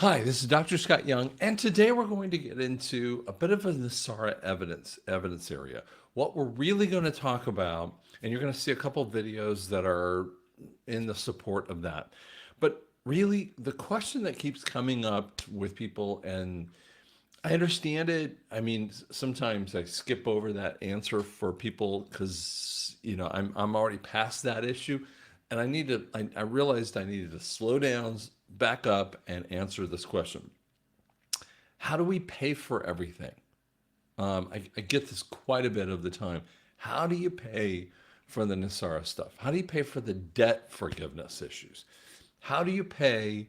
Hi, this is Dr. Scott Young, and today we're going to get into a bit of a NESARA evidence area. What we're really going to talk about, and you're going to see a couple of videos that are in the support of that. But really, the question that keeps coming up with people, and I understand it. I mean, sometimes I skip over that answer for people because I'm already past that issue, and I realized I needed to slow down, back up, and answer this question. How do we pay for everything? I get this quite a bit of the time. How do you pay for the NESARA stuff? How do you pay for the debt forgiveness issues? How do you pay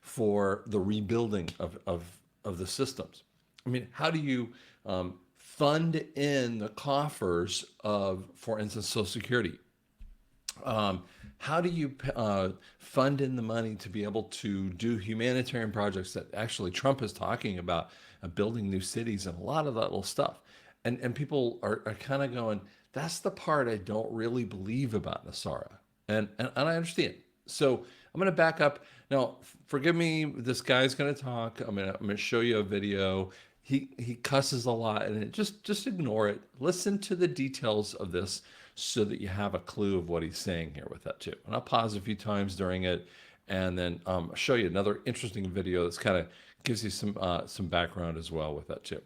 for the rebuilding of the systems? I mean, how do you fund in the coffers of, for instance, Social Security? How do you fund in the money to be able to do humanitarian projects that actually Trump is talking about, building new cities and a lot of that little stuff? And people are kind of going, that's the part I don't really believe about NESARA. And I understand. So I'm going to back up. Now, forgive me, this guy's going to talk. I'm going to show you a video. He cusses a lot, and just ignore it. Listen to the details of this so that you have a clue of what he's saying here with that too. And I'll pause a few times during it, and then show you another interesting video that's kind of gives you some background as well with that too.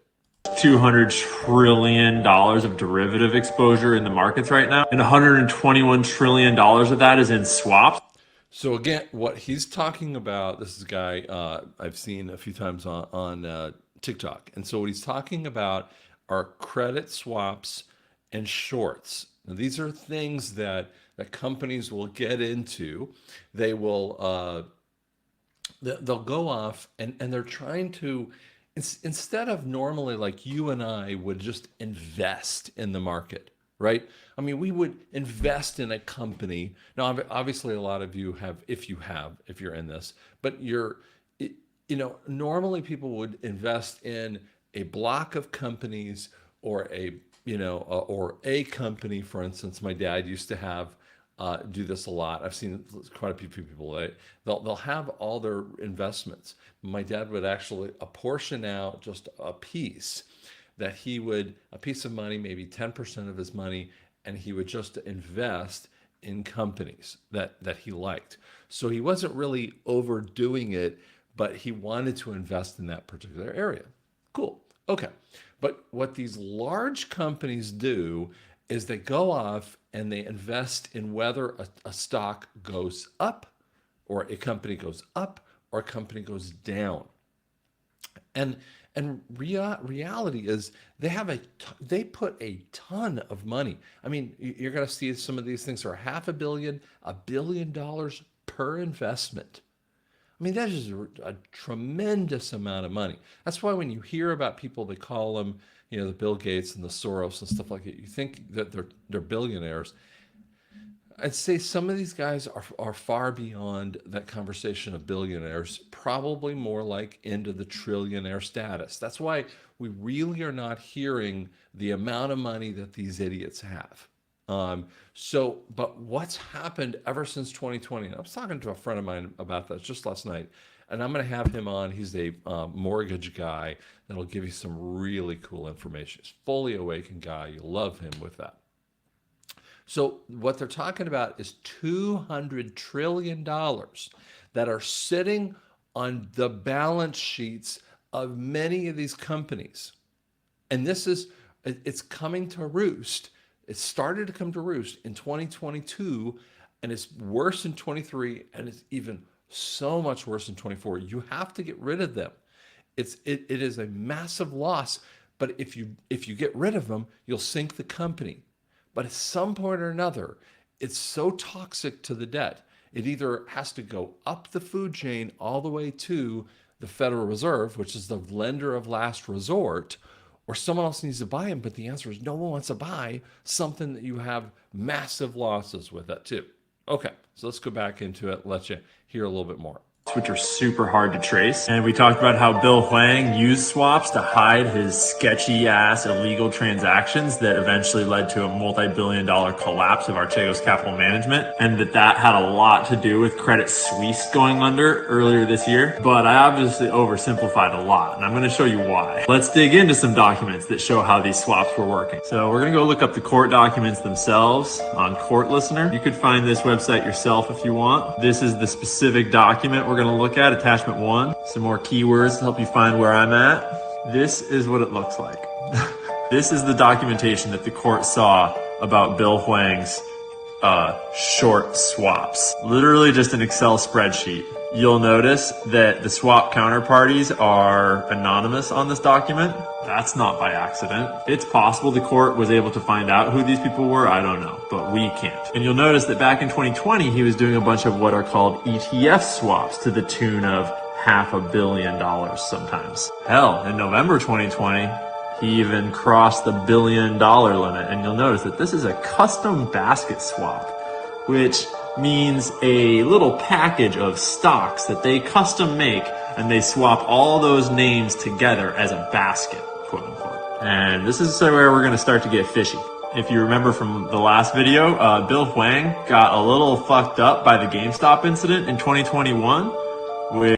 $200 trillion of derivative exposure in the markets right now, and $121 trillion of that is in swaps. So again, what he's talking about, this is a guy I've seen a few times on TikTok. And so what he's talking about are credit swaps and shorts. Now, these are things that companies will get into. They will they'll go off and they're trying to, instead of normally like you and I would just invest in the market, right? I mean, we would invest in a company. Now, obviously, a lot of you have, if you're in this, but normally people would invest in a block of companies or or a company. For instance, my dad used to have do this a lot. I've seen quite a few people. They'll have all their investments. My dad would actually apportion out just a piece a piece of money, maybe 10% of his money, and he would just invest in companies that he liked. So he wasn't really overdoing it, but he wanted to invest in that particular area. Cool. Okay. But what these large companies do is they go off and they invest in whether a stock goes up or a company goes up or a company goes down. And reality is they put a ton of money. I mean, you're going to see some of these things are $500 million, $1 billion per investment. I mean, that is a tremendous amount of money. That's why when you hear about people, they call them, the Bill Gates and the Soros and stuff like that, you think that they're billionaires. I'd say some of these guys are far beyond that conversation of billionaires, probably more like into the trillionaire status. That's why we really are not hearing the amount of money that these idiots have. But what's happened ever since 2020? And I was talking to a friend of mine about that just last night, and I'm going to have him on. He's a mortgage guy that'll give you some really cool information. He's a fully awakened guy. You'll love him with that. So what they're talking about is $200 trillion that are sitting on the balance sheets of many of these companies. And it's coming to roost. It started to come to roost in 2022, and it's worse in 23, and it's even so much worse in 24. You have to get rid of them. It is a massive loss, but if you get rid of them, you'll sink the company. But at some point or another, it's so toxic to the debt, it either has to go up the food chain all the way to the Federal Reserve, which is the lender of last resort, or someone else needs to buy them. But the answer is no one wants to buy something that you have massive losses with that too. Okay, so let's go back into it, let you hear a little bit more. which are super hard to trace. And we talked about how Bill Hwang used swaps to hide his sketchy ass illegal transactions that eventually led to a multi-billion-dollar collapse of Archegos Capital Management, and that had a lot to do with Credit Suisse going under earlier this year. But I obviously oversimplified a lot, and I'm going to show you why. Let's dig into some documents that show how these swaps were working. So we're going to go look up the court documents themselves on Court Listener. You could find this website yourself if you want. This is the specific document we're going to look at, attachment 1. Some more keywords to help you find where I'm at. This is what it looks like. This is the documentation that the court saw about Bill Hwang's short swaps. Literally just an Excel spreadsheet. You'll notice that the swap counterparties are anonymous on this document. That's not by accident. It's possible the court was able to find out who these people were. I don't know, but we can't. And you'll notice that back in 2020, he was doing a bunch of what are called ETF swaps to the tune of $500 million sometimes. Hell, in November 2020, he even crossed the $1 billion limit. And you'll notice that this is a custom basket swap, which means a little package of stocks that they custom make, and they swap all those names together as a basket, quote unquote. And this is where we're going to start to get fishy. If you remember from the last video, Bill Hwang got a little fucked up by the GameStop incident in 2021 with...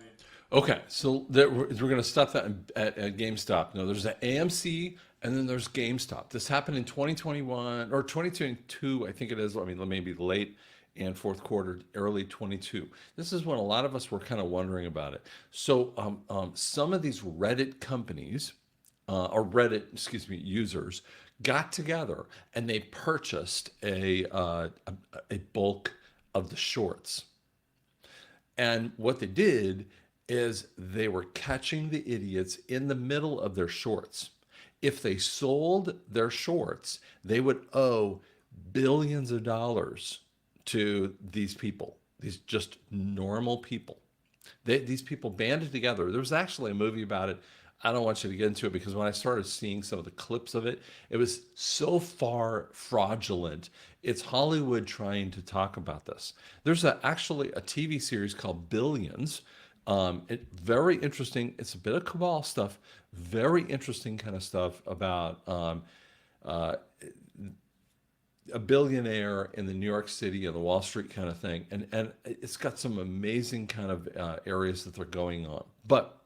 Okay, so we're going to stop that at GameStop. No, there's an AMC and then there's GameStop. This happened in 2021 or 2022, I think it is. I mean, maybe late and fourth quarter, early 22. This is when a lot of us were kind of wondering about it. So some of these Reddit companies or Reddit, users got together and they purchased a bulk of the shorts. And what they did is they were catching the idiots in the middle of their shorts. If they sold their shorts, they would owe billions of dollars to these people, these just normal people. These people banded together. There was actually a movie about it. I don't want you to get into it because when I started seeing some of the clips of it, it was so far fraudulent. It's Hollywood trying to talk about this. There's actually a TV series called Billions. Very interesting. It's a bit of cabal stuff, very interesting kind of stuff about a billionaire in the New York City and the Wall Street kind of thing. And it's got some amazing kind of areas that they're going on. But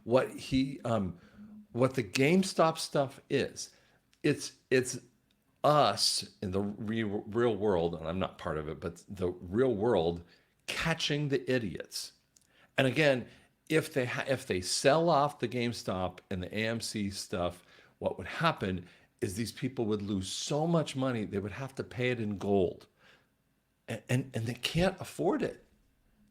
what the GameStop stuff is, it's us in the real world, and I'm not part of it, but the real world catching the idiots. And again, if they sell off the GameStop and the AMC stuff, what would happen is these people would lose so much money, they would have to pay it in gold. And they can't afford it.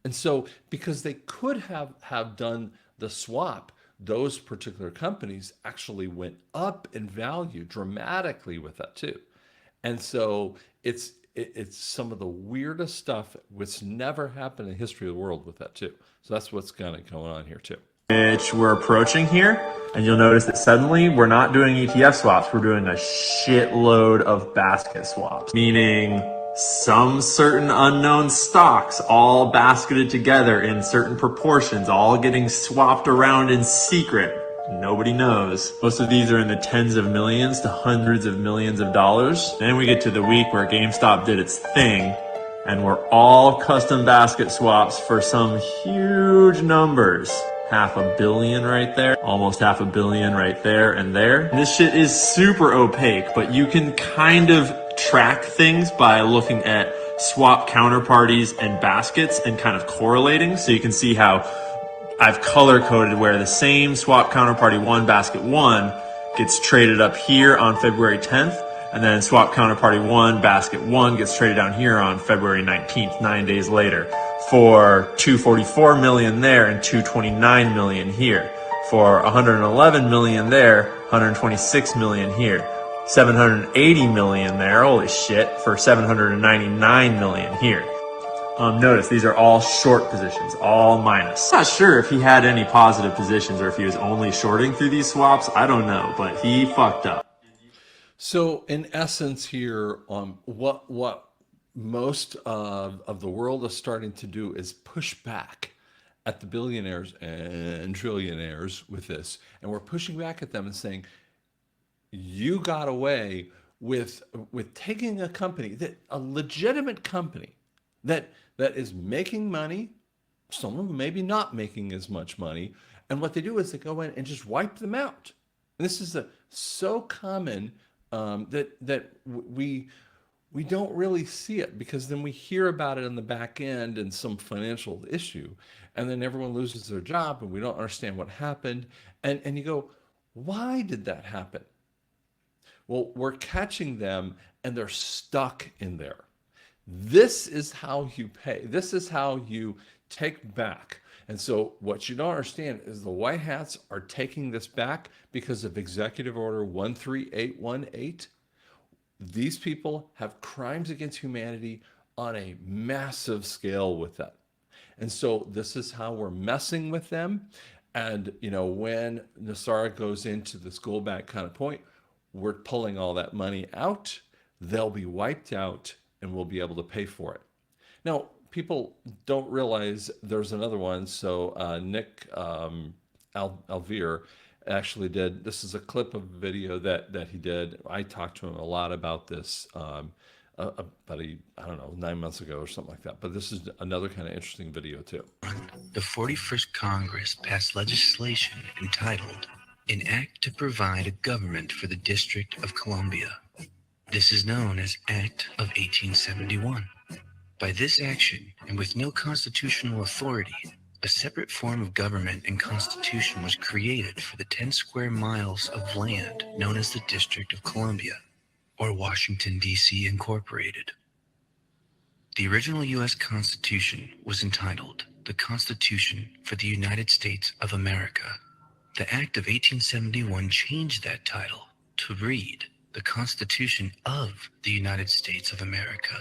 And so because they could have done the swap, those particular companies actually went up in value dramatically with that too. And so it's some of the weirdest stuff which never happened in the history of the world with that too. So that's what's kind of going on here too. Which we're approaching here, and you'll notice that suddenly we're not doing ETF swaps, we're doing a shitload of basket swaps, meaning some certain unknown stocks all basketed together in certain proportions, all getting swapped around in secret. Nobody knows. Most of these are in the tens of millions to hundreds of millions of dollars. Then we get to the week where GameStop did its thing, and we're all custom basket swaps for some huge numbers. $500 million right there, almost $500 million right there and there. And this shit is super opaque, but you can kind of track things by looking at swap counterparties and baskets and kind of correlating. So you can see how I've color coded where the same swap counterparty 1, basket 1 gets traded up here on February 10th. And then swap counterparty 1, basket 1 gets traded down here on February 19th, 9 days later, for 244 million there and 229 million here, for 111 million there, 126 million here, 780 million there, holy shit, for 799 million here. Notice these are all short positions, all minus. Not sure if he had any positive positions or if he was only shorting through these swaps. I don't know, but he fucked up. So in essence here, what most of the world is starting to do is push back at the billionaires and trillionaires with this, and we're pushing back at them and saying, you got away with taking a company, that a legitimate company that is making money, some of them maybe not making as much money, and what they do is they go in and just wipe them out. And this is so common, that we don't really see it, because then we hear about it in the back end in some financial issue, and then everyone loses their job and we don't understand what happened. And you go, why did that happen? Well, we're catching them and they're stuck in there. This is how you pay. This is how you take back. And so, what you don't understand is the white hats are taking this back because of Executive Order 13818. These people have crimes against humanity on a massive scale with that. And so, this is how we're messing with them. And, when NESARA goes into this go back kind of point, we're pulling all that money out. They'll be wiped out and we'll be able to pay for it. Now, people don't realize there's another one. So Nick Alvear actually did. This is a clip of a video that he did. I talked to him a lot about this about I don't know, 9 months ago or something like that. But this is another kind of interesting video too. The 41st Congress passed legislation entitled An Act to Provide a Government for the District of Columbia. This is known as Act of 1871. By this action, and with no constitutional authority, a separate form of government and constitution was created for the 10 square miles of land known as the District of Columbia, or Washington, D.C. Incorporated. The original U.S. Constitution was entitled The Constitution for the United States of America. The Act of 1871 changed that title to read The Constitution of the United States of America.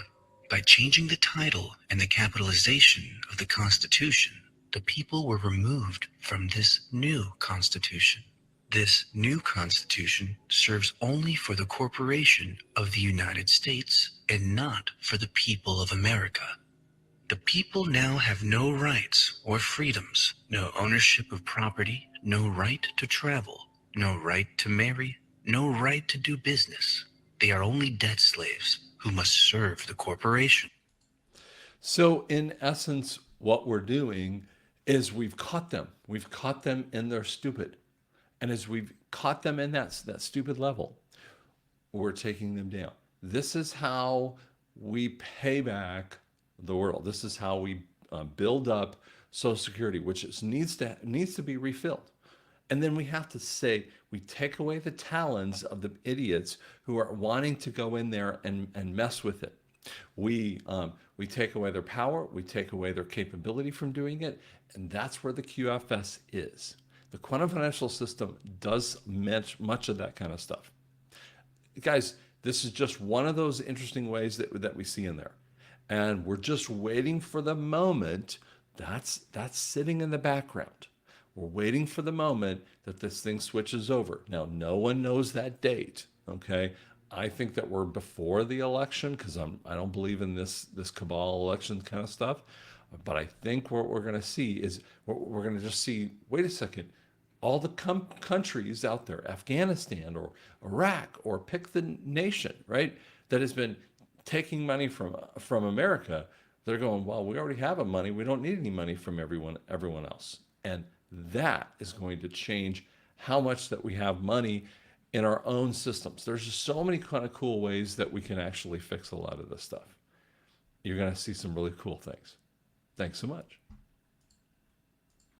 By changing the title and the capitalization of the Constitution, the people were removed from this new Constitution. This new Constitution serves only for the corporation of the United States and not for the people of America. The people now have no rights or freedoms, no ownership of property, no right to travel, no right to marry, no right to do business. They are only debt slaves who must serve the corporation. So, in essence, what we're doing is we've caught them. We've caught them in their stupid. And as we've caught them in that stupid level, we're taking them down. This is how we pay back the world. This is how we build up Social Security, which needs to be refilled. And then we have to say, we take away the talons of the idiots who are wanting to go in there and mess with it. We take away their power, we take away their capability from doing it, and that's where the QFS is. The quantum financial system does much of that kind of stuff. Guys, this is just one of those interesting ways that we see in there. And we're just waiting for the moment. That's sitting in the background. We're waiting for the moment that this thing switches over. Now, no one knows that date, okay? I think that we're before the election, because I don't believe in this cabal election kind of stuff. But I think what we're going to see is we're going to just see, wait a second, all the countries out there, Afghanistan or Iraq, or pick the nation, right, that has been taking money from America, they're going, well, we already have money. We don't need any money from everyone else. And that is going to change how much that we have money in our own systems. There's just so many kind of cool ways that we can actually fix a lot of this stuff. You're going to see some really cool things. Thanks so much.